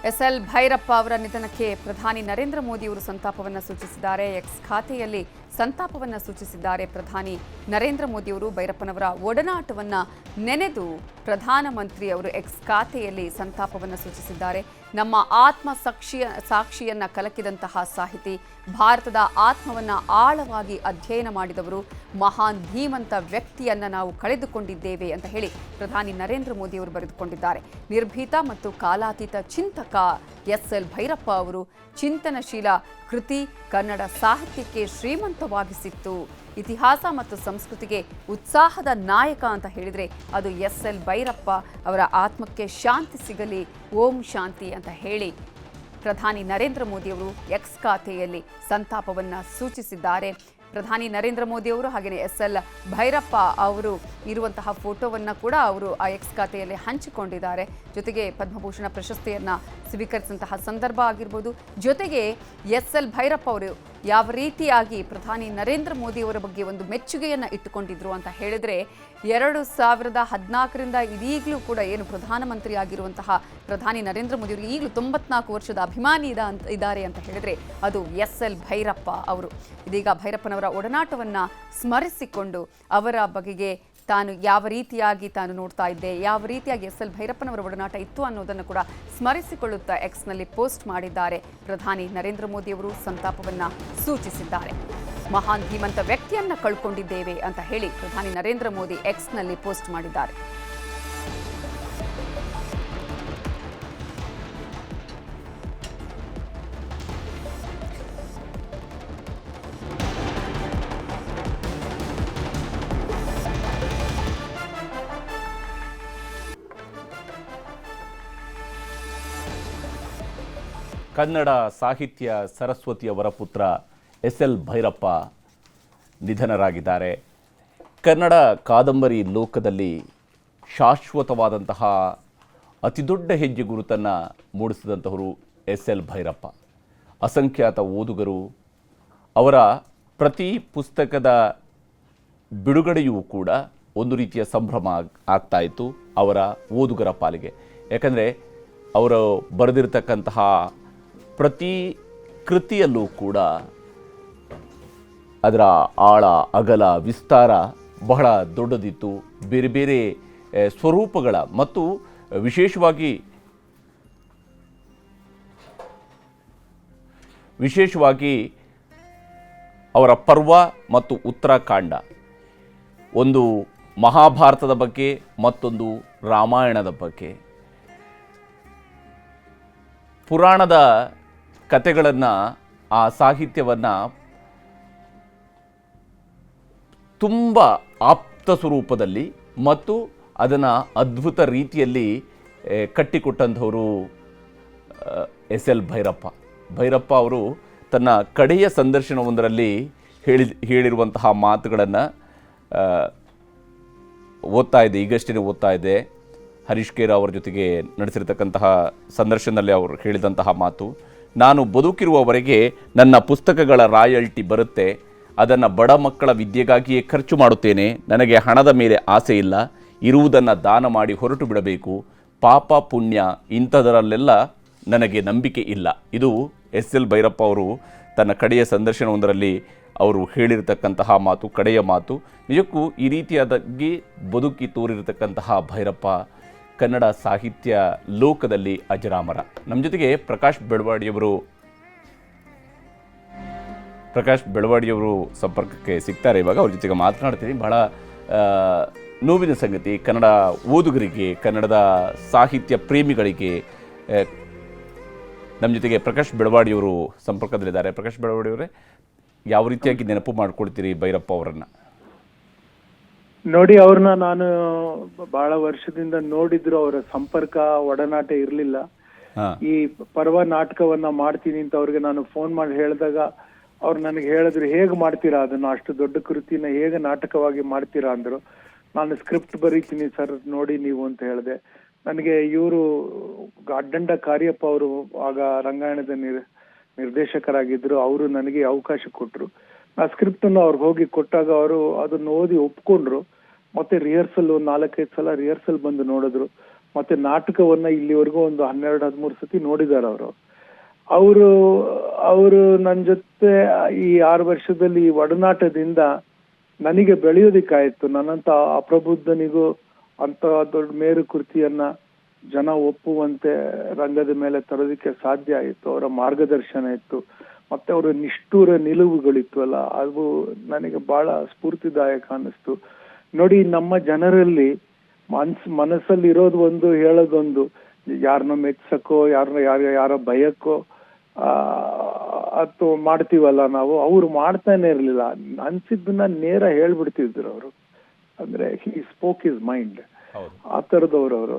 SL Bhyrappa ಅವರ ನಿಧನಕ್ಕೆ ಪ್ರಧಾನಿ ನರೇಂದ್ರ ಮೋದಿ ಅವರು ಸಂತಾಪವನ್ನು ಸೂಚಿಸಿದ್ದಾರೆ. ಎಕ್ಸ್ ಖಾತೆಯಲ್ಲಿ ಸಂತಾಪವನ್ನು ಸೂಚಿಸಿದ್ದಾರೆ ಪ್ರಧಾನಿ ನರೇಂದ್ರ ಮೋದಿ ಅವರು. ಭೈರಪ್ಪನವರ ಒಡನಾಟವನ್ನು ನೆನೆದು ಪ್ರಧಾನಮಂತ್ರಿ ಅವರು ಎಕ್ಸ್ ಖಾತೆಯಲ್ಲಿ ಸಂತಾಪವನ್ನು ಸೂಚಿಸಿದ್ದಾರೆ. ನಮ್ಮ ಆತ್ಮ ಸಾಕ್ಷಿಯನ್ನ ಕಲಕಿದಂತಹ ಸಾಹಿತಿ, ಭಾರತದ ಆತ್ಮವನ್ನು ಆಳವಾಗಿ ಅಧ್ಯಯನ ಮಾಡಿದವರು, ಮಹಾನ್ ಧೀಮಂತ ವ್ಯಕ್ತಿಯನ್ನ ನಾವು ಕಳೆದುಕೊಂಡಿದ್ದೇವೆ ಅಂತ ಹೇಳಿ ಪ್ರಧಾನಿ ನರೇಂದ್ರ ಮೋದಿ ಅವರು ಬರೆದುಕೊಂಡಿದ್ದಾರೆ. ನಿರ್ಭೀತ ಮತ್ತು ಕಾಲಾತೀತ ಚಿಂತಕ ಎಸ್ಎಲ್ ಭೈರಪ್ಪ ಅವರು ಚಿಂತನಶೀಲ ಕೃತಿ ಕನ್ನಡ ಸಾಹಿತ್ಯಕ್ಕೆ ಶ್ರೀಮಂತವಾಗಿಸಿತ್ತು. ಇತಿಹಾಸ ಮತ್ತು ಸಂಸ್ಕೃತಿಗೆ ಉತ್ಸಾಹದ ನಾಯಕ ಅಂತ ಹೇಳಿದರೆ ಅದು ಎಸ್ಎಲ್ ಭೈರಪ್ಪ ಅವರ ಆತ್ಮಕ್ಕೆ ಶಾಂತಿ ಸಿಗಲಿ, ಓಂ ಶಾಂತಿ ಅಂತ ಹೇಳಿ ಪ್ರಧಾನಿ ನರೇಂದ್ರ ಮೋದಿ ಅವರು ಎಕ್ಸ್ ಖಾತೆಯಲ್ಲಿ ಸಂತಾಪವನ್ನು ಸೂಚಿಸಿದ್ದಾರೆ. ಪ್ರಧಾನಿ ನರೇಂದ್ರ ಮೋದಿ ಅವರು ಹಾಗೆಯೇ ಎಸ್ಎಲ್ ಭೈರಪ್ಪ ಅವರು ಇರುವಂತಹ ಫೋಟೋವನ್ನು ಕೂಡ ಅವರು ಆ ಎಕ್ಸ್ ಖಾತೆಯಲ್ಲಿ ಹಂಚಿಕೊಂಡಿದ್ದಾರೆ. ಜೊತೆಗೆ ಪದ್ಮಭೂಷಣ ಪ್ರಶಸ್ತಿಯನ್ನು ಸ್ವೀಕರಿಸಿದಂತಹ ಸಂದರ್ಭ ಆಗಿರ್ಬೋದು. ಜೊತೆಗೆ ಎಸ್ಎಲ್ ಭೈರಪ್ಪ ಅವರು ಯಾವ ರೀತಿಯಾಗಿ ಪ್ರಧಾನಿ ನರೇಂದ್ರ ಮೋದಿ ಅವರ ಬಗ್ಗೆ ಒಂದು ಮೆಚ್ಚುಗೆಯನ್ನು ಇಟ್ಟುಕೊಂಡಿದ್ರು ಅಂತ ಹೇಳಿದ್ರೆ 2014ರಿಂದ ಇದೀಗಲೂ ಕೂಡ ಏನು ಪ್ರಧಾನಮಂತ್ರಿ ಆಗಿರುವಂತಹ ಪ್ರಧಾನಿ ನರೇಂದ್ರ ಮೋದಿ ಅವರು ಈಗಲೂ 94 ವರ್ಷದ ಅಭಿಮಾನಿ ಇದ್ದಾರೆ ಅಂತ ಹೇಳಿದ್ರೆ ಅದು ಎಸ್ಎಲ್ ಭೈರಪ್ಪ ಅವರು. ಇದೀಗ ಭೈರಪ್ಪನವರ ಒಡನಾಟವನ್ನು ಸ್ಮರಿಸಿಕೊಂಡು ಅವರ ಬಗೆಗೆ ತಾನು ಯಾವ ರೀತಿಯಾಗಿ ತಾನು ನೋಡ್ತಾ ಇದ್ದೆ, ಯಾವ ರೀತಿಯಾಗಿ ಎಸ್ಎಲ್ ಭೈರಪ್ಪನವರ ಒಡನಾಟ ಇತ್ತು ಅನ್ನೋದನ್ನು ಕೂಡ ಸ್ಮರಿಸಿಕೊಳ್ಳುತ್ತಾ ಎಕ್ಸ್ನಲ್ಲಿ ಪೋಸ್ಟ್ ಮಾಡಿದ್ದಾರೆ. ಪ್ರಧಾನಿ ನರೇಂದ್ರ ಮೋದಿ ಅವರು ಸಂತಾಪವನ್ನು ಸೂಚಿಸಿದ್ದಾರೆ. ಮಹಾನ್ ಧೀಮಂತ ವ್ಯಕ್ತಿಯನ್ನ ಕಳ್ಕೊಂಡಿದ್ದೇವೆ ಅಂತ ಹೇಳಿ ಪ್ರಧಾನಿ ನರೇಂದ್ರ ಮೋದಿ ಎಕ್ಸ್ನಲ್ಲಿ ಪೋಸ್ಟ್ ಮಾಡಿದ್ದಾರೆ. ಕನ್ನಡ ಸಾಹಿತ್ಯ ಸರಸ್ವತಿಯವರ ಪುತ್ರ ಎಸ್ಎಲ್ ಭೈರಪ್ಪ ನಿಧನರಾಗಿದ್ದಾರೆ. ಕನ್ನಡ ಕಾದಂಬರಿ ಲೋಕದಲ್ಲಿ ಶಾಶ್ವತವಾದಂತಹ ಅತಿದೊಡ್ಡ ಹೆಜ್ಜೆ ಗುರುತನ್ನು ಮೂಡಿಸಿದಂಥವರು ಎಸ್ಎಲ್ ಭೈರಪ್ಪ. ಅಸಂಖ್ಯಾತ ಓದುಗರು ಅವರ ಪ್ರತಿ ಪುಸ್ತಕದ ಬಿಡುಗಡೆಯೂ ಕೂಡ ಒಂದು ರೀತಿಯ ಸಂಭ್ರಮ ಆಗ್ತಾ ಇತ್ತು ಅವರ ಓದುಗರ ಪಾಲಿಗೆ. ಯಾಕಂದರೆ ಅವರು ಬರೆದಿರತಕ್ಕಂತಹ ಪ್ರತಿ ಕೃತಿಯಲ್ಲೂ ಕೂಡ ಅದರ ಆಳ, ಅಗಲ, ವಿಸ್ತಾರ ಬಹಳ ದೊಡ್ಡದಿತ್ತು. ಬೇರೆ ಬೇರೆ ಸ್ವರೂಪಗಳ ಮತ್ತು ವಿಶೇಷವಾಗಿ ಅವರ ಪರ್ವ ಮತ್ತು ಉತ್ತರಾಖಂಡ, ಒಂದು ಮಹಾಭಾರತದ ಬಗ್ಗೆ ಮತ್ತೊಂದು ರಾಮಾಯಣದ ಬಗ್ಗೆ, ಪುರಾಣದ ಕಥೆಗಳನ್ನು, ಆ ಸಾಹಿತ್ಯವನ್ನು ತುಂಬ ಆಪ್ತ ಸ್ವರೂಪದಲ್ಲಿ ಮತ್ತು ಅದನ್ನು ಅದ್ಭುತ ರೀತಿಯಲ್ಲಿ ಕಟ್ಟಿಕೊಟ್ಟಂಥವರು ಎಸ್ಎಲ್ ಭೈರಪ್ಪ. ಭೈರಪ್ಪ ಅವರು ತನ್ನ ಕಡೆಯ ಸಂದರ್ಶನವೊಂದರಲ್ಲಿ ಹೇಳಿರುವಂತಹ ಮಾತುಗಳನ್ನು ಈಗಷ್ಟೇ ಓದ್ತಾ ಇದ್ದೆ. ಹರೀಶ್ ಕೇರ ಅವರ ಜೊತೆಗೆ ನಡೆಸಿರ್ತಕ್ಕಂತಹ ಸಂದರ್ಶನದಲ್ಲಿ ಅವರು ಹೇಳಿದಂತಹ ಮಾತು: ನಾನು ಬದುಕಿರುವವರೆಗೆ ನನ್ನ ಪುಸ್ತಕಗಳ ರಾಯಲ್ಟಿ ಬರುತ್ತೆ, ಅದನ್ನು ಬಡ ಮಕ್ಕಳ ವಿದ್ಯೆಗಾಗಿಯೇ ಖರ್ಚು ಮಾಡುತ್ತೇನೆ. ನನಗೆ ಹಣದ ಮೇಲೆ ಆಸೆ ಇಲ್ಲ, ಇರುವುದನ್ನು ದಾನ ಮಾಡಿ ಹೊರಟು ಬಿಡಬೇಕು. ಪಾಪ ಪುಣ್ಯ ಇಂಥದರಲ್ಲೆಲ್ಲ ನನಗೆ ನಂಬಿಕೆ ಇಲ್ಲ. ಇದು ಎಸ್ಎಲ್ ಭೈರಪ್ಪ ಅವರು ತನ್ನ ಕಡೆಯ ಸಂದರ್ಶನವೊಂದರಲ್ಲಿ ಅವರು ಹೇಳಿರ್ತಕ್ಕಂತಹ ಮಾತು, ಕಡೆಯ ಮಾತು. ನಿಜಕ್ಕೂ ಈ ರೀತಿಯಾಗಿ ಬದುಕಿ ತೋರಿರತಕ್ಕಂತಹ ಭೈರಪ್ಪ ಕನ್ನಡ ಸಾಹಿತ್ಯ ಲೋಕದಲ್ಲಿ ಅಜರಾಮರ. ನಮ್ಮ ಜೊತೆಗೆ ಪ್ರಕಾಶ್ ಬೆಳವಾಡಿಯವರು ಸಂಪರ್ಕಕ್ಕೆ ಸಿಗ್ತಾರೆ. ಇವಾಗ ಅವ್ರ ಜೊತೆಗೆ ಮಾತನಾಡ್ತೀನಿ. ಬಹಳ ನೋವಿನ ಸಂಗತಿ ಕನ್ನಡ ಓದುಗರಿಗೆ, ಕನ್ನಡದ ಸಾಹಿತ್ಯ ಪ್ರೇಮಿಗಳಿಗೆ. ನಮ್ಮ ಜೊತೆಗೆ ಪ್ರಕಾಶ್ ಬೆಳವಾಡಿಯವರು ಸಂಪರ್ಕದಲ್ಲಿದ್ದಾರೆ. ಪ್ರಕಾಶ್ ಬೆಳವಾಡಿಯವರೇ, ಯಾವ ರೀತಿಯಾಗಿ ನೆನಪು ಮಾಡ್ಕೊಳ್ತೀರಿ ಭೈರಪ್ಪ ಅವರನ್ನು? ನೋಡಿ, ಅವ್ರನ್ನ ನಾನು ಬಹಳ ವರ್ಷದಿಂದ ನೋಡಿದ್ರು. ಅವರ ಸಂಪರ್ಕ, ಒಡನಾಟ ಇರ್ಲಿಲ್ಲ. ಈ ಪರ್ವ ನಾಟಕವನ್ನ ಮಾಡ್ತೀನಿ ಅಂತ ಅವ್ರಿಗೆ ನಾನು ಫೋನ್ ಮಾಡಿ ಹೇಳಿದಾಗ ಅವ್ರು ನನಗೆ ಹೇಳಿದ್ರು, ಹೇಗೆ ಮಾಡ್ತೀರಾ ಅದನ್ನ, ಅಷ್ಟು ದೊಡ್ಡ ಕೃತಿನ ಹೇಗೆ ನಾಟಕವಾಗಿ ಮಾಡ್ತೀರಾ ಅಂದ್ರು. ನಾನು ಸ್ಕ್ರಿಪ್ಟ್ ಬರೀತೀನಿ ಸರ್, ನೋಡಿ ನೀವು ಅಂತ ಹೇಳಿದೆ. ನನಗೆ ಇವರು ಅಡ್ಡಂಡ ಕಾರ್ಯಪ್ಪ ಅವರು ಆಗ ರಂಗಾಯಣದ ನಿರ್ದೇಶಕರಾಗಿದ್ರು. ಅವರು ನನಗೆ ಅವಕಾಶ ಕೊಟ್ಟರು. ಆ ಸ್ಕ್ರಿಪ್ಟ್ ಅನ್ನು ಅವ್ರಿಗೆ ಹೋಗಿ ಕೊಟ್ಟಾಗ ಅವರು ಅದನ್ನ ಓದಿ ಒಪ್ಕೊಂಡ್ರು. ಮತ್ತೆ ರಿಹರ್ಸಲ್ 4-5 ಸಲ ರಿಹರ್ಸಲ್ ಬಂದು ನೋಡಿದ್ರು. ಮತ್ತೆ ನಾಟಕವನ್ನ ಇಲ್ಲಿವರೆಗೂ ಒಂದು 12-13 ಸತಿ ನೋಡಿದ್ದಾರೆ ಅವರು ನನ್ನ ಜೊತೆ ಈ 6 ವರ್ಷದಲ್ಲಿ ಈ ಒಡನಾಟದಿಂದ ನನಗೆ ಬೆಳೆಯೋದಿಕ್ಕಾಯ್ತು. ನನ್ನಂತ ಅಪ್ರಬುದ್ಧನಿಗೂ ಅಂತ ದೊಡ್ಡ ಮೇರು ಕೃತಿಯನ್ನ ಜನ ಒಪ್ಪುವಂತೆ ರಂಗದ ಮೇಲೆ ತರೋದಕ್ಕೆ ಸಾಧ್ಯ ಆಯಿತು. ಅವರ ಮಾರ್ಗದರ್ಶನ ಇತ್ತು, ಮತ್ತೆ ಅವರ ನಿಷ್ಠೂರ ನಿಲುವುಗಳಿತ್ತು ಅಲ್ಲ, ಅದು ನನಗೆ ಬಹಳ ಸ್ಫೂರ್ತಿದಾಯಕ ಅನ್ನಿಸ್ತು. ನೋಡಿ, ನಮ್ಮ ಜನರಲ್ಲಿ ಮನಸ್ಸಲ್ಲಿ ಇರೋದು ಒಂದು, ಹೇಳೋದೊಂದು, ಯಾರನ್ನ ಮೆಚ್ಚಕ್ಕೋ ಯಾರ ಭಯಕ್ಕೋ ಅಥವಾ ಮಾಡ್ತೀವಲ್ಲ ನಾವು. ಅವ್ರು ಮಾಡ್ತಾನೆ ಇರ್ಲಿಲ್ಲ, ಅನ್ಸಿದ್ದನ್ನ ನೇರ ಹೇಳ್ಬಿಡ್ತಿದ್ರು ಅವರು. ಅಂದ್ರೆ ಹಿ ಸ್ಪೋಕ್ ಹಿಸ್ ಮೈಂಡ್. ಆ ತರದವ್ರು ಅವರು.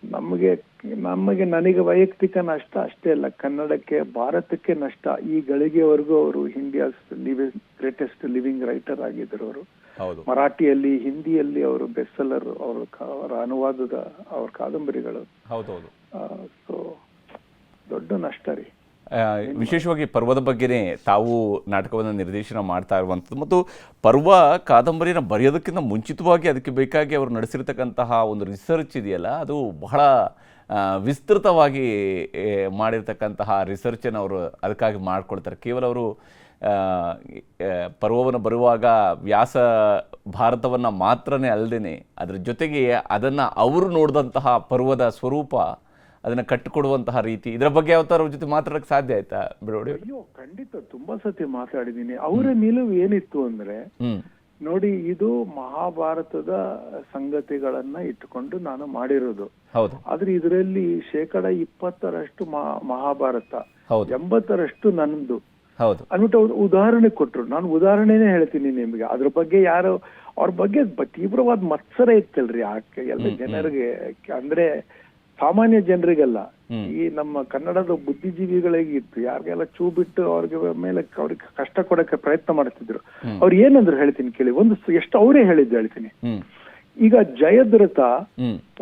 ನನಗೆ ವೈಯಕ್ತಿಕ ನಷ್ಟ ಅಷ್ಟೇ ಅಲ್ಲ, ಕನ್ನಡಕ್ಕೆ, ಭಾರತಕ್ಕೆ ನಷ್ಟ. ಈ ಗಳಿಗೆವರೆಗೂ ಅವರು ಇಂಡಿಯಾಸ್ ಗ್ರೇಟೆಸ್ಟ್ ಲಿವಿಂಗ್ ರೈಟರ್ ಆಗಿದ್ರು ಅವರು. ಮರಾಠಿಯಲ್ಲಿ, ಹಿಂದಿಯಲ್ಲಿ ಅವರು ಬೆಸ್ಟ್ ಸೆಲ್ಲರ್, ಅವರ ಅನುವಾದದ ಅವ್ರ ಕಾದಂಬರಿಗಳು. ಸೊ ದೊಡ್ಡ ನಷ್ಟ ರೀ. ವಿಶೇಷವಾಗಿ ಪರ್ವದ ಬಗ್ಗೆನೇ ತಾವು ನಾಟಕವನ್ನು ನಿರ್ದೇಶನ ಮಾಡ್ತಾ ಇರುವಂಥದ್ದು, ಮತ್ತು ಪರ್ವ ಕಾದಂಬರಿನ ಬರೆಯೋದಕ್ಕಿಂತ ಮುಂಚಿತವಾಗಿ ಅದಕ್ಕೆ ಬೇಕಾಗಿ ಅವರು ನಡೆಸಿರ್ತಕ್ಕಂತಹ ಒಂದು ರಿಸರ್ಚ್ ಇದೆಯಲ್ಲ, ಅದು ಬಹಳ ವಿಸ್ತೃತವಾಗಿ ಮಾಡಿರ್ತಕ್ಕಂತಹ ರಿಸರ್ಚನ್ನು ಅವರು ಅದಕ್ಕಾಗಿ ಮಾಡ್ಕೊಳ್ತಾರೆ. ಕೇವಲ ಅವರು ಪರ್ವವನ್ನು ಬರುವಾಗ ವ್ಯಾಸ ಭಾರತವನ್ನು ಮಾತ್ರನೇ ಅಲ್ಲದೇನೆ ಅದರ ಜೊತೆಗೆ ಅದನ್ನು ಅವರು ನೋಡಿದಂತಹ ಪರ್ವದ ಸ್ವರೂಪ, ಅದನ್ನ ಕಟ್ಟಿಕೊಡುವಂತಹ ರೀತಿ, ಇದರ ಬಗ್ಗೆ ಯಾವತ್ತಾರ ಅವ್ರ ಜೊತೆ ಮಾತಾಡಕ್ಕೆ ಸಾಧ್ಯ ಆಯ್ತಾ ಬಿಡೋಡಿ? ಅಯ್ಯೋ, ಖಂಡಿತ ತುಂಬಾ ಸತಿ ಮಾತಾಡಿದೀನಿ. ಅವರ ನಿಲುವು ಏನಿತ್ತು ಅಂದ್ರೆ, ನೋಡಿ, ಇದು ಮಹಾಭಾರತದ ಸಂಗತಿಗಳನ್ನ ಇಟ್ಟುಕೊಂಡು ನಾನು ಮಾಡಿರೋದು. ಆದ್ರೆ ಇದರಲ್ಲಿ 20% ಮಹಾಭಾರತ, 80% ನಂದು ಅಂದ್ಬಿಟ್ಟು ಅವ್ರು ಉದಾಹರಣೆ ಕೊಟ್ರು. ನಾನು ಉದಾಹರಣೆನೇ ಹೇಳ್ತೀನಿ ನಿಮ್ಗೆ. ಅದ್ರ ಬಗ್ಗೆ ಅವ್ರ ಬಗ್ಗೆ ತೀವ್ರವಾದ ಮತ್ಸರ ಇತ್ತಲ್ರಿ ಎಲ್ಲ ಜನರಿಗೆ. ಅಂದ್ರೆ ಸಾಮಾನ್ಯ ಜನರಿಗೆಲ್ಲ, ಈ ನಮ್ಮ ಕನ್ನಡದ ಬುದ್ಧಿಜೀವಿಗಳಿಗೆ ಇತ್ತು. ಯಾರಿಗೆಲ್ಲ ಚೂ ಬಿಟ್ಟು ಅವ್ರಿಗೆ ಕಷ್ಟ ಕೊಡಕ್ಕೆ ಪ್ರಯತ್ನ ಮಾಡ್ತಿದ್ರು. ಅವ್ರು ಏನಂದ್ರು ಹೇಳ್ತೀನಿ ಕೇಳಿ. ಎಷ್ಟು ಅವರೇ ಹೇಳಿದ್ದು ಹೇಳ್ತೀನಿ. ಈಗ ಜಯದ್ರಥ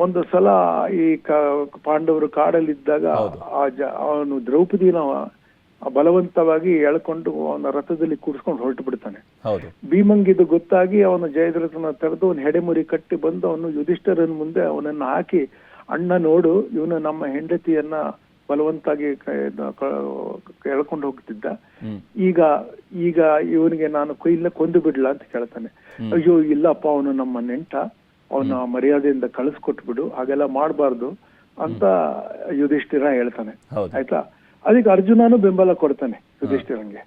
ಒಂದು ಸಲ ಈ ಪಾಂಡವರು ಕಾಡಲ್ಲಿದ್ದಾಗ ಅವನು ದ್ರೌಪದಿನ ಬಲವಂತವಾಗಿ ಎಳ್ಕೊಂಡು ಅವನ ರಥದಲ್ಲಿ ಕೂರಿಸ್ಕೊಂಡು ಹೊರಟು ಬಿಡ್ತಾನೆ. ಭೀಮಂಗಿದು ಗೊತ್ತಾಗಿ ಅವನು ಜಯದ್ರಥನ ತೆರೆದು ಅವನು ಹೆಡೆಮುರಿ ಕಟ್ಟಿ ಬಂದು ಅವನು ಯುಧಿಷ್ಠರನ ಮುಂದೆ ಅವನನ್ನ ಹಾಕಿ, ಅಣ್ಣ ನೋಡು, ಇವನು ನಮ್ಮ ಹೆಂಡತಿಯನ್ನ ಬಲವಂತಾಗಿ ಎಳ್ಕೊಂಡು ಹೋಗ್ತಿದ್ದ, ಈಗ ಇವನಿಗೆ ನಾನು ಕೊಂದು ಬಿಡ್ಲಾ ಅಂತ ಕೇಳ್ತಾನೆ. ಅಯ್ಯೋ ಇಲ್ಲಪ್ಪ, ಅವನು ನಮ್ಮ ನೆಂಟ, ಅವನ ಮರ್ಯಾದೆಯಿಂದ ಕಳಿಸ್ಕೊಟ್ಬಿಡು, ಹಾಗೆಲ್ಲ ಮಾಡಬಾರ್ದು ಅಂತ ಯುಧಿಷ್ಠಿರ ಹೇಳ್ತಾನೆ. ಆಯ್ತಾ? ಅದಕ್ಕೆ ಅರ್ಜುನನು ಬೆಂಬಲ ಕೊಡ್ತಾನೆ ಯುಧಿಷ್ಠಿರಂಗೆ.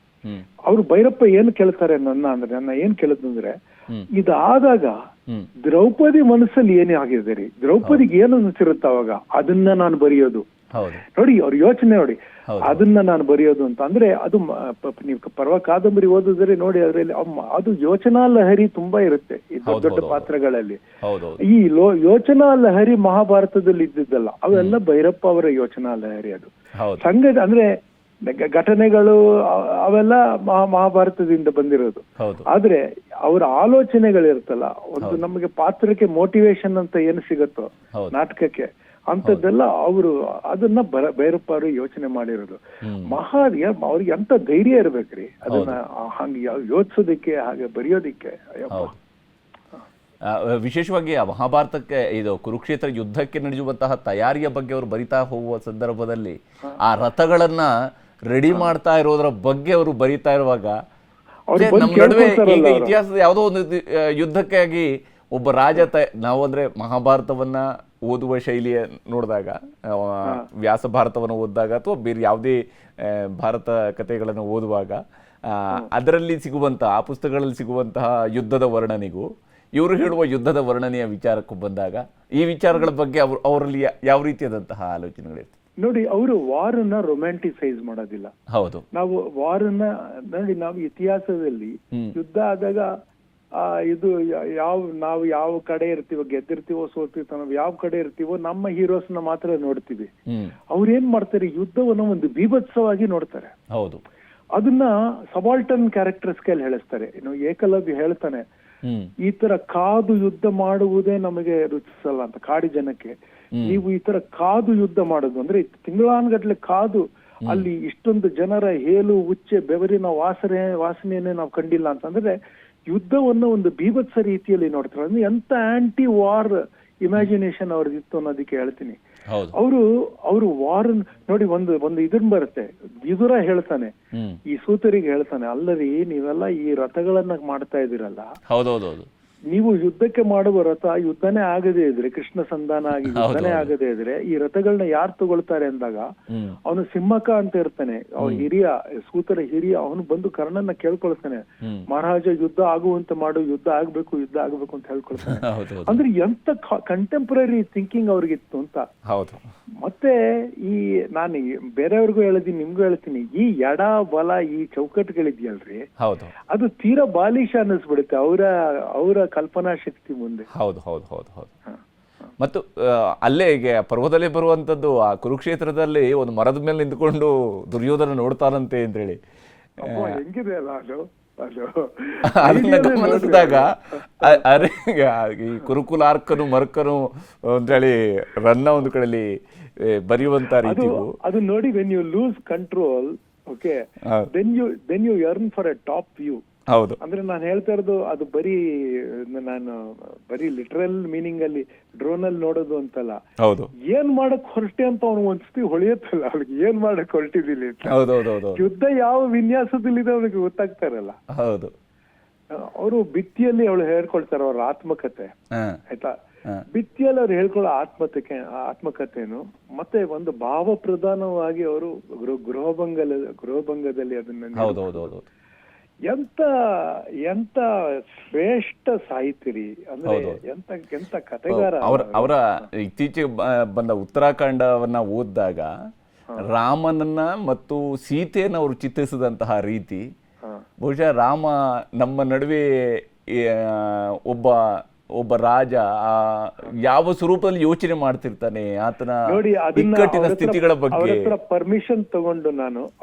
ಅವ್ರು ಭೈರಪ್ಪ ಏನ್ ಕೇಳ್ತಾರೆ ನನ್ನ ಏನ್ ಕೇಳಿದ್ರೆ, ಇದಾದಾಗ ದ್ರೌಪದಿ ಮನಸ್ಸಲ್ಲಿ ಏನೇ ಆಗಿದೆ ರೀ, ದ್ರೌಪದಿಗೆ ಏನು ಅನಿಸಿರುತ್ತ ಅವಾಗ, ಅದನ್ನ ನಾನು ಬರೆಯೋದು. ನೋಡಿ ಅವ್ರ ಯೋಚನೆ ನೋಡಿ, ಅದನ್ನ ನಾನು ಬರೆಯೋದು ಅಂತ. ಅಂದ್ರೆ ಅದು ನೀವು ಪರ್ವ ಕಾದಂಬರಿ ಓದಿದ್ರೆ ನೋಡಿ, ಅದ್ರಲ್ಲಿ ಅದು ಯೋಚನಾ ಲಹರಿ ತುಂಬಾ ಇರುತ್ತೆ ಈ ದೊಡ್ಡ ದೊಡ್ಡ ಪಾತ್ರಗಳಲ್ಲಿ. ಈ ಯೋಚನಾ ಲಹರಿ ಮಹಾಭಾರತದಲ್ಲಿ ಇದ್ದಿದ್ದಲ್ಲ, ಅವೆಲ್ಲ ಭೈರಪ್ಪ ಅವರ ಯೋಚನಾ ಲಹರಿ. ಅದು ಸಂಗತಿ ಅಂದ್ರೆ ಘಟನೆಗಳು ಅವೆಲ್ಲ ಮಹಾಭಾರತದಿಂದ ಬಂದಿರೋದು. ಆದ್ರೆ ಅವರ ಆಲೋಚನೆಗಳಿರುತ್ತಲ್ಲ, ಒಂದು ನಮಗೆ ಪಾತ್ರಕ್ಕೆ ಮೋಟಿವೇಶನ್ ಅಂತ ಏನು ಸಿಗತ್ತೋ ನಾಟಕಕ್ಕೆ, ಅಂತದ್ದೆಲ್ಲ ಅವರು ಅದನ್ನ ಭೈರಪ್ಪ ಅವರು ಯೋಚನೆ ಮಾಡಿರೋದು. ಅವ್ರಿಗೆ ಎಂತ ಧೈರ್ಯ ಇರ್ಬೇಕ್ರಿ ಅದನ್ನ ಹಂಗೆ ಯೋಚಿಸೋದಿಕ್ಕೆ, ಹಾಗೆ ಬರೆಯೋದಿಕ್ಕೆ. ವಿಶೇಷವಾಗಿ ಮಹಾಭಾರತಕ್ಕೆ, ಇದು ಕುರುಕ್ಷೇತ್ರ ಯುದ್ಧಕ್ಕೆ ನಡೆಯುವಂತಹ ತಯಾರಿಯ ಬಗ್ಗೆ ಅವರು ಬರಿತಾ ಹೋಗುವ ಸಂದರ್ಭದಲ್ಲಿ ಆ ರಥಗಳನ್ನ ರೆಡಿ ಮಾಡ್ತಾ ಇರೋದ್ರ ಬಗ್ಗೆ ಅವರು ಬರಿತಾ ಇರುವಾಗ, ನಮ್ಮ ನಡುವೆ ಈಗ ಇತಿಹಾಸದ ಯಾವುದೋ ಒಂದು ಯುದ್ಧಕ್ಕಾಗಿ ಒಬ್ಬ ರಾಜ ನಾವು ಅಂದ್ರೆ ಮಹಾಭಾರತವನ್ನ ಓದುವ ಶೈಲಿಯ ನೋಡಿದಾಗ, ವ್ಯಾಸ ಭಾರತವನ್ನು ಓದಿದಾಗ ಅಥವಾ ಬೇರೆ ಯಾವುದೇ ಭಾರತ ಕಥೆಗಳನ್ನು ಓದುವಾಗ ಅದರಲ್ಲಿ ಸಿಗುವಂತಹ, ಆ ಪುಸ್ತಕಗಳಲ್ಲಿ ಸಿಗುವಂತಹ ಯುದ್ಧದ ವರ್ಣನೆಗೂ ಇವರು ಹೇಳುವ ಯುದ್ಧದ ವರ್ಣನೆಯ ವಿಚಾರಕ್ಕೂ ಬಂದಾಗ ಈ ವಿಚಾರಗಳ ಬಗ್ಗೆ ಅವರಲ್ಲಿ ಯಾವ ರೀತಿಯಾದಂತಹ ಆಲೋಚನೆಗಳಿರ್ತದೆ? ನೋಡಿ, ಅವರು ವಾರನ್ನ ರೊಮ್ಯಾಂಟಿಸೈಸ್ ಮಾಡೋದಿಲ್ಲ. ಹೌದು, ನಾವು ವಾರನ್ನ ನೋಡಿ, ನಾವು ಇತಿಹಾಸದಲ್ಲಿ ಯುದ್ಧ ಆದಾಗ ಇದು ನಾವು ಯಾವ ಕಡೆ ಇರ್ತೀವೋ, ಗೆದ್ದಿರ್ತೀವೋ ಸೋತಿರ್ತೀವೋ, ನಾವು ಯಾವ ಕಡೆ ಇರ್ತೀವೋ ನಮ್ಮ ಹೀರೋಸ್ನ ಮಾತ್ರ ನೋಡ್ತೀವಿ. ಅವ್ರು ಏನ್ ಮಾಡ್ತಾರೆ, ಯುದ್ಧವನ್ನು ಒಂದು ಬೀಭತ್ಸವಾಗಿ ನೋಡ್ತಾರೆ. ಹೌದು, ಅದನ್ನ ಸಬಾಲ್ಟರ್ನ್ ಕ್ಯಾರೆಕ್ಟರ್ಸ್ ಕೈಲಿ ಹೇಳಿಸ್ತಾರೆ. ಏಕಲವ್ಯ ಹೇಳ್ತಾನೆ, ಈ ತರ ಕಾದು ಯುದ್ಧ ಮಾಡುವುದೇ ನಮಗೆ ರುಚಿಸಲ್ಲ ಅಂತ ಕಾಡಿ ಜನಕ್ಕೆ. ನೀವು ಈ ತರ ಕಾದು ಯುದ್ಧ ಮಾಡೋದು ಅಂದ್ರೆ ತಿಂಗಳಾನ್ಗಟ್ಲೆ ಕಾದು, ಅಲ್ಲಿ ಇಷ್ಟೊಂದು ಜನರ ಹೇಲು ಉಚ್ಚೆ ಬೆವರಿನ ವಾಸನೆಯನ್ನೇ ನಾವು ಕಂಡಿಲ್ಲ ಅಂತಂದ್ರೆ ಯುದ್ಧವನ್ನು ಒಂದು ಬೀಭತ್ಸ ರೀತಿಯಲ್ಲಿ ನೋಡ್ತಾರೆ. ಅಂದ್ರೆ ಎಂತ ಆಂಟಿ ವಾರ್ ಇಮ್ಯಾಜಿನೇಷನ್ ಅವ್ರದಿತ್ತು ಅನ್ನೋದಕ್ಕೆ ಹೇಳ್ತೀನಿ. ಹೌದು. ಅವರು ವಾರ್ ನೋಡಿ, ಒಂದು ಇದನ್ ಬರುತ್ತೆ, ವಿದುರ ಹೇಳ್ತಾನೆ ಈ ಸೂತರಿಗೆ ಹೇಳ್ತಾನೆ, ಅಲ್ಲರಿ ನೀವೆಲ್ಲ ಈ ರಥಗಳನ್ನ ಮಾಡ್ತಾ ಇದೀರಲ್ಲ, ಹೌದೌದು, ನೀವು ಯುದ್ಧಕ್ಕೆ ಮಾಡುವ ರಥ ಯುದ್ಧನೇ ಆಗದೇ ಇದ್ರೆ, ಕೃಷ್ಣ ಸಂಧಾನ ಆಗಿ ಯುದ್ಧನೇ ಆಗದೇ ಇದ್ರೆ ಈ ರಥಗಳನ್ನ ಯಾರು ತಗೊಳ್ತಾರೆ ಅಂದಾಗ ಅವನು ಸಿಂಹಕ ಅಂತ ಇರ್ತಾನೆ, ಅವ್ರ ಸೂತರ ಹಿರಿಯ, ಅವನು ಬಂದು ಕರ್ಣನ್ನ ಕೇಳ್ಕೊಳ್ತಾನೆ, ಮಹಾರಾಜ ಯುದ್ಧ ಆಗುವಂತ ಮಾಡು, ಯುದ್ಧ ಆಗ್ಬೇಕು ಅಂತ ಹೇಳ್ಕೊಳ್ತಾನೆ. ಅಂದ್ರೆ ಎಂತ ಕಂಟೆಂಪ್ರರಿ ಥಿಂಕಿಂಗ್ ಅವ್ರಿಗಿತ್ತು ಅಂತ. ಮತ್ತೆ ನಾನು ಬೇರೆಯವ್ರಿಗೂ ಹೇಳಿದೀನಿ, ನಿಮ್ಗೂ ಹೇಳ್ತೀನಿ, ಈ ಎಡ ಬಲ ಈ ಚೌಕಟ್ಟುಗಳಿದ್ಯಲ್ರಿ, ಅದು ತೀರಾ ಬಾಲಿಶ ಅನ್ನಿಸ್ಬಿಡುತ್ತೆ ಅವರ ಕಲ್ಪನಾ ಶಕ್ತಿ ಮುಂದೆ. ಹೌದು. ಮತ್ತು ಅಲ್ಲೇ ಪರ್ವದಲ್ಲಿ ಬರುವಂತದ್ದು, ಆ ಕುರುಕ್ಷೇತ್ರದಲ್ಲಿ ಒಂದು ಮರದ ಮೇಲೆ ನಿಂತ್ಕೊಂಡು ದುರ್ಯೋಧನ ನೋಡ್ತಾರಂತೆ ಅಂತ ಹೇಳಿ, ಹೆಂಗಿದೆ ಅಲ್ಲ ಅದನ್ನ ಗಮನಿಸಿದಾಗ ಅರೆ ಈ ಕುರುಕುಲಾರ್ಕನು ಮರ್ಕನು ಅಂತೇಳಿ ರನ್ನ ಒಂದು ಕಡೆಯಲ್ಲಿ ಬರೆಯುವಂತ ರೀತಿ ಅದು ನೋಡಿ. When you lose control, okay, then you yearn for a top view. ಹೌದು. ಅಂದ್ರೆ ನಾನು ಹೇಳ್ತಾ ಇರೋದು ಅದು ಬರೀ ಲಿಟರಲ್ ಮೀನಿಂಗ್ ಅಲ್ಲಿ ಡ್ರೋನ್ ಅಲ್ಲಿ ನೋಡೋದು ಅಂತಲ್ಲ. ಹೌದು. ಏನ್ ಮಾಡಕ್ ಹೊರಟೆ ಅಂತ ಅವ್ನು ಒಂದ್ಸತಿ ಹೊಳೆಯತ್ತಲ್ಲ, ಅವ್ರಿಗೆ ಏನ್ ಮಾಡಕ್ ಹೊರಟಿದಿಲ್ಲ, ಯುದ್ಧ ಯಾವ ವಿನ್ಯಾಸದಲ್ಲಿದೆ ಅವ್ನಿಗೆ ಗೊತ್ತಾಗ್ತಾ ಇರಲ್ಲ. ಹೌದು. ಅವರು ಭಿತ್ತಿಯಲ್ಲಿ ಅವಳು ಹೇಳ್ಕೊಳ್ತಾರೆ ಅವ್ರ ಆತ್ಮಕತೆ, ಆಯ್ತಾ, ಭಿತ್ತಿಯಲ್ಲಿ ಅವ್ರು ಹೇಳ್ಕೊಳ್ಳೋ ಆತ್ಮಕತೆನು ಮತ್ತೆ ಒಂದು ಭಾವ ಪ್ರಧಾನವಾಗಿ ಅವರು ಗೃಹಭಂಗದಲ್ಲಿ ಅದನ್ನ ಎಂತ ಶ್ರೇಷ್ಠ ಸಾಹಿತ್ಯರಿ, ಅಂದ್ರೆ ಎಂತ ಕಥೆಗಾರ. ಅವರ ಇತ್ತೀಚೆಗೆ ಬಂದ ಉತ್ತರಾಖಂಡವನ್ನ ಓದಿದಾಗ ರಾಮನನ್ನ ಮತ್ತು ಸೀತೆಯನ್ನ ಅವರು ಚಿತ್ರಿಸಿದಂತಹ ರೀತಿ, ಬಹುಶಃ ರಾಮ ನಮ್ಮ ನಡುವೆ ಒಬ್ಬ ರಾಜ ಯಾವ ಸ್ವರೂಪದಲ್ಲಿ ಯೋಚನೆ ಮಾಡ್ತಿರ್ತಾನೆ, ಆತನ ಇಕ್ಕಟ್ಟಿನ ಸ್ಥಿತಿಗಳ ಬಗ್ಗೆ. ಪರ್ಮಿಷನ್ ತಗೊಂಡು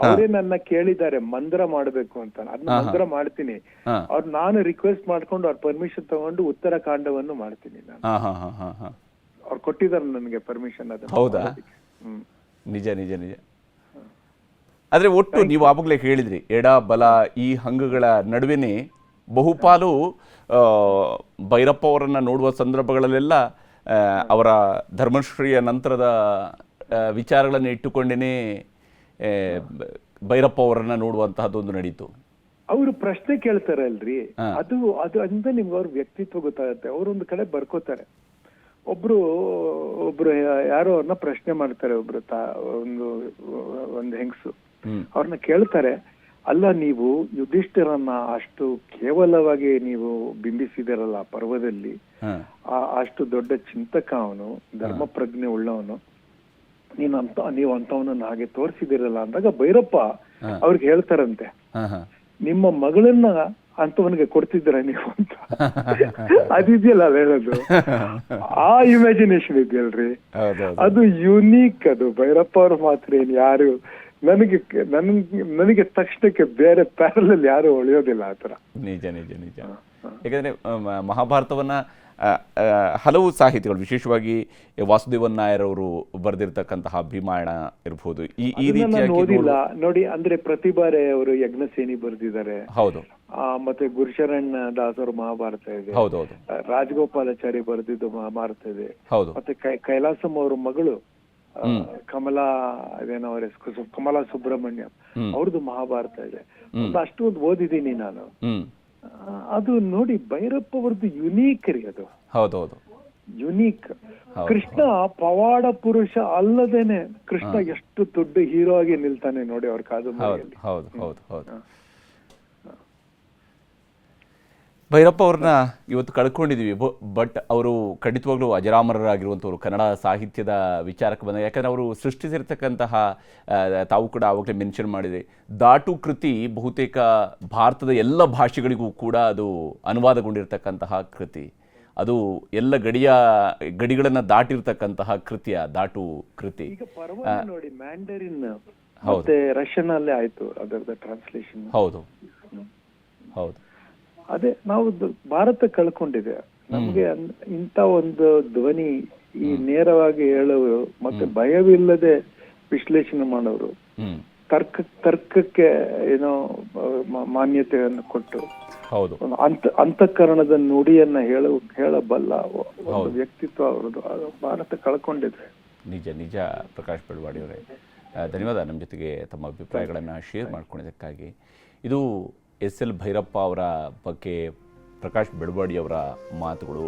ಅವರೇ ನನ್ನ ಕೇಳಿದ್ದಾರೆ ಮಂದ್ರ ಮಾಡ್ಬೇಕು ಅಂತ, ಅದನ್ನ ಮಂದ್ರ ಮಾಡ್ತೀನಿ. ನಾನು ರಿಕ್ವೆಸ್ಟ್ ಮಾಡ್ಕೊಂಡು ಅವ್ರ ಪರ್ಮಿಷನ್ ತಗೊಂಡು ಉತ್ತರಾಖಂಡವನ್ನು ಮಾಡ್ತೀನಿ ನಾನು. ಅವ್ರು ಕೊಟ್ಟಿದ್ದಾರೆ ನನಗೆ ಪರ್ಮಿಷನ್. ಅದು ಹೌದಾ? ನಿಜ. ಆದ್ರೆ ಒಟ್ಟು ನೀವು ಆವಾಗಲೇ ಹೇಳಿದ್ರಿ, ಎಡ ಬಲ ಈ ಹಂಗಗಳ ನಡುವೆನೆ ಬಹುಪಾಲು ಭೈರಪ್ಪ ಅವರನ್ನು ನೋಡುವ ಸಂದರ್ಭಗಳಲ್ಲೆಲ್ಲ ಅವರ ಧರ್ಮಶ್ರೀಯ ನಂತರದ ವಿಚಾರಗಳನ್ನು ಇಟ್ಟುಕೊಂಡೇನೆ ಭೈರಪ್ಪ ಅವರನ್ನ ನೋಡುವಂತಹದ್ದೊಂದು ನಡೀತು. ಅವರು ಪ್ರಶ್ನೆ ಕೇಳ್ತಾರೆ ಅಲ್ರಿ, ಅದು ಅಂದ ನಿಮ್ಗೆ ಅವ್ರ ವ್ಯಕ್ತಿತ್ವ ಗೊತ್ತಾಗುತ್ತೆ. ಅವರೊಂದು ಕಡೆ ಬರ್ಕೋತಾರೆ, ಒಬ್ರು ಯಾರೋ ಅವ್ರನ್ನ ಪ್ರಶ್ನೆ ಮಾಡ್ತಾರೆ, ಒಂದು ಹೆಂಗಸು ಅವ್ರನ್ನ ಕೇಳ್ತಾರೆ, ಅಲ್ಲ ನೀವು ಯುಧಿಷ್ಠಿರನ್ನ ಅಷ್ಟು ಕೇವಲವಾಗಿ ನೀವು ಬಿಂಬಿಸಿದಿರಲ್ಲ ಪರ್ವದಲ್ಲಿ, ಅಷ್ಟು ದೊಡ್ಡ ಚಿಂತಕ ಅವನು, ಧರ್ಮ ಪ್ರಜ್ಞೆ ಉಳ್ಳವನು, ನೀವು ಅಂತವನನ್ನ ಹಾಗೆ ತೋರಿಸಿದಿರಲ್ಲ ಅಂದಾಗ ಭೈರಪ್ಪ ಅವ್ರಿಗೆ ಹೇಳ್ತಾರಂತೆ, ನಿಮ್ಮ ಮಗಳನ್ನ ಅಂತವನಿಗೆ ಕೊಡ್ತಿದ್ದೀರ ನೀವು ಅಂತ. ಅದಿದೆಯಲ್ಲ ಹೇಳೋದು, ಆ ಇಮ್ಯಾಜಿನೇಷನ್ ಇದೆಯಲ್ರಿ, ಅದು ಯುನೀಕ್. ಅದು ಭೈರಪ್ಪ ಅವ್ರು ಮಾತ್ರ ಏನ್ ಯಾರು ನನಗೆ ತಕ್ಷಣಕ್ಕೆ ಬೇರೆ ಪ್ಯಾರಲಲ್ ಯಾರು ಹೊಳೆಯೋದಿಲ್ಲ ಆತರ. ನಿಜ. ಯಾಕಂದ್ರೆ ಮಹಾಭಾರತವನ್ನ ಹಲವು ಸಾಹಿತಿಗಳು, ವಿಶೇಷವಾಗಿ ವಾಸುದೇವನ್ ನಾಯರ್ ಅವರು ಬರೆದಿರ್ತಕ್ಕಂತಹ ಭೀಮಾಯಣ ಇರಬಹುದು, ಈ ರೀತಿಯಾಗಿ ಓದಿಲ್ಲ ನೋಡಿ. ಅಂದ್ರೆ ಪ್ರತಿಭಾರೆ ಅವರು ಯಜ್ಞಸೇನಿ ಬರೆದಿದ್ದಾರೆ. ಹೌದು. ಮತ್ತೆ ಗುರುಶರಣ್ ದಾಸ್ ಅವರು ಮಹಾಭಾರತ ಇದೆ. ಹೌದೌದು. ರಾಜಗೋಪಾಲಾಚಾರಿ ಬರೆದಿದ್ದು ಮಹಾಭಾರತ ಇದೆ. ಹೌದು. ಮತ್ತೆ ಕೈಲಾಸಂ ಅವ್ರ ಮಗಳು ಕಮಲಾ ಕಮಲಾ ಸುಬ್ರಹ್ಮಣ್ಯಂ ಅವ್ರದ್ದು ಮಹಾಭಾರತ ಇದೆ. ಅಷ್ಟು ಓದಿದ್ದೀನಿ ನಾನು. ಅದು ನೋಡಿ, ಭೈರಪ್ಪ ಅವ್ರದ್ದು ಯುನೀಕ್ ರೀ, ಅದು ಹೌದೌದು ಯುನೀಕ್. ಕೃಷ್ಣ ಪವಾಡ ಪುರುಷ ಅಲ್ಲದೇನೆ ಕೃಷ್ಣ ಎಷ್ಟು ದೊಡ್ಡ ಹೀರೋ ಆಗಿ ನಿಲ್ತಾನೆ ನೋಡಿ ಅವ್ರ ಕಾದಂಬರಿಯಲ್ಲಿ. ಹೌದು. ಭೈರಪ್ಪ ಅವ್ರನ್ನ ಇವತ್ತು ಕಳ್ಕೊಂಡಿದ್ದೀವಿ, ಬಟ್ ಅವರು ಖಂಡಿತವಾಗ್ಲೂ ಅಜರಾಮರರಾಗಿರುವಂಥವ್ರು ಕನ್ನಡ ಸಾಹಿತ್ಯದ ವಿಚಾರಕ್ಕೆ ಬಂದಾಗ. ಯಾಕಂದರೆ ಅವರು ಸೃಷ್ಟಿಸಿರ್ತಕ್ಕಂತಹ, ತಾವು ಕೂಡ ಆವಾಗಲೇ ಮೆನ್ಷನ್ ಮಾಡಿದೆ, ದಾಟು ಕೃತಿ ಬಹುತೇಕ ಭಾರತದ ಎಲ್ಲ ಭಾಷೆಗಳಿಗೂ ಕೂಡ ಅದು ಅನುವಾದಗೊಂಡಿರ್ತಕ್ಕಂತಹ ಕೃತಿ. ಅದು ಎಲ್ಲ ಗಡಿಗಳನ್ನು ದಾಟಿರ್ತಕ್ಕಂತಹ ಕೃತಿಯ ದಾಟು ಕೃತಿ. ಈಗ ಪರ್ವ ನೋಡಿ, ಮ್ಯಾಂಡರಿನ್ ಮತ್ತೆ ರಷ್ಯನ್ ಅಲ್ಲೇ ಆಯ್ತು ಅದರದ ಟ್ರಾನ್ಸ್ಲೇಷನ್. ಹೌದು. ಅದೇ ನಾವು ಭಾರತ ಕಳ್ಕೊಂಡಿದೆ. ನಮ್ಗೆ ಇಂಥ ಒಂದು ಧ್ವನಿ, ಈ ನೇರವಾಗಿ ಹೇಳೋರು ಮತ್ತೆ ಭಯವಿಲ್ಲದೆ ವಿಶ್ಲೇಷಣೆ ಮಾಡೋರು ತರ್ಕಕ್ಕೆ ಏನೋ ಮಾನ್ಯತೆಯನ್ನು ಕೊಟ್ಟು ಹೌದು, ಒಂದು ಅಂತಃಕರಣದ ನುಡಿಯನ್ನ ಹೇಳಬಲ್ಲ ಒಂದು ವ್ಯಕ್ತಿತ್ವ ಅವರದು. ಭಾರತ ಕಳ್ಕೊಂಡಿದೆ. ನಿಜ ನಿಜ. ಪ್ರಕಾಶ್ ಬೆಳವಾಡಿ ಅವರೇ, ಧನ್ಯವಾದ ನಮ್ಮ ಜೊತೆಗೆ ತಮ್ಮ ಅಭಿಪ್ರಾಯಗಳನ್ನು ಶೇರ್ ಮಾಡ್ಕೊಂಡಿದ್ದಕ್ಕಾಗಿ. ಇದು ಎಸ್ ಎಲ್ ಭೈರಪ್ಪ ಅವರ ಬಗ್ಗೆ ಪ್ರಕಾಶ್ ಬೆಳವಾಡಿ ಅವರ ಮಾತುಗಳು.